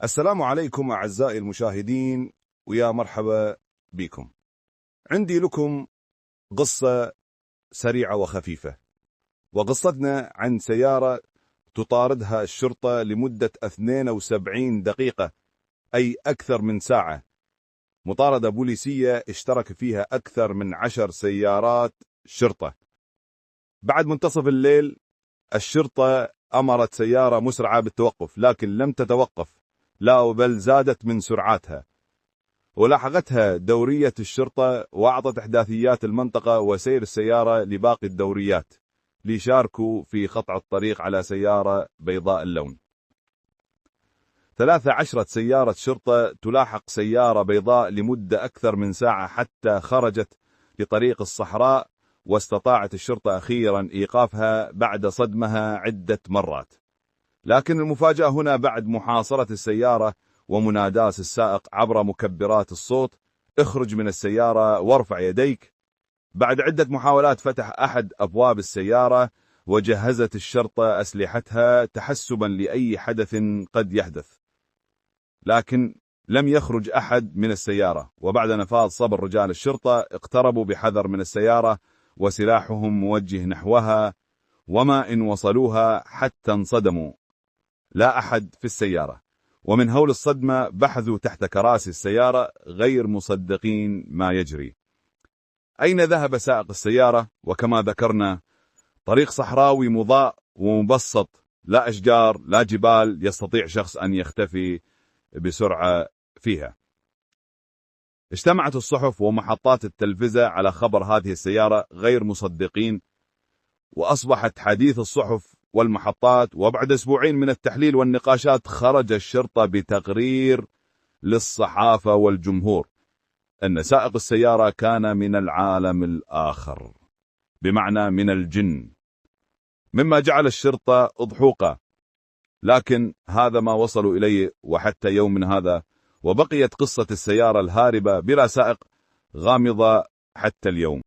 السلام عليكم أعزائي المشاهدين، ويا مرحبا بكم. عندي لكم قصة سريعة وخفيفة، وقصتنا عن سيارة تطاردها الشرطة لمدة 72 دقيقة، أي أكثر من ساعة. مطاردة بوليسية اشترك فيها أكثر من 10 سيارات شرطة. بعد منتصف الليل الشرطة أمرت سيارة مسرعة بالتوقف، لكن لم تتوقف، لا بل زادت من سرعتها، ولاحقتها دورية الشرطة وأعطت إحداثيات المنطقة وسير السيارة لباقي الدوريات ليشاركوا في قطع الطريق على سيارة بيضاء اللون. 13 سيارة شرطة تلاحق سيارة بيضاء لمدة أكثر من ساعة حتى خرجت لطريق الصحراء، واستطاعت الشرطة أخيرا إيقافها بعد صدمها عدة مرات. لكن المفاجأة هنا بعد محاصرة السيارة ومناداة السائق عبر مكبرات الصوت: اخرج من السيارة وارفع يديك. بعد عدة محاولات فتح أحد أبواب السيارة، وجهزت الشرطة أسلحتها تحسبا لأي حدث قد يحدث، لكن لم يخرج أحد من السيارة. وبعد نفاذ صبر رجال الشرطة اقتربوا بحذر من السيارة وسلاحهم موجه نحوها، وما إن وصلوها حتى انصدموا، لا أحد في السيارة. ومن هول الصدمة بحثوا تحت كراسي السيارة غير مصدقين ما يجري. أين ذهب سائق السيارة؟ وكما ذكرنا، طريق صحراوي مضاء ومبسط، لا أشجار لا جبال يستطيع شخص أن يختفي بسرعة فيها. اجتمعت الصحف ومحطات التلفزة على خبر هذه السيارة غير مصدقين، وأصبحت حديث الصحف والمحطات. وبعد أسبوعين من التحليل والنقاشات خرج الشرطة بتقرير للصحافة والجمهور أن سائق السيارة كان من العالم الآخر، بمعنى من الجن، مما جعل الشرطة أضحوكة. لكن هذا ما وصلوا إليه وحتى يومنا هذا، وبقيت قصة السيارة الهاربة بلا سائق غامضة حتى اليوم.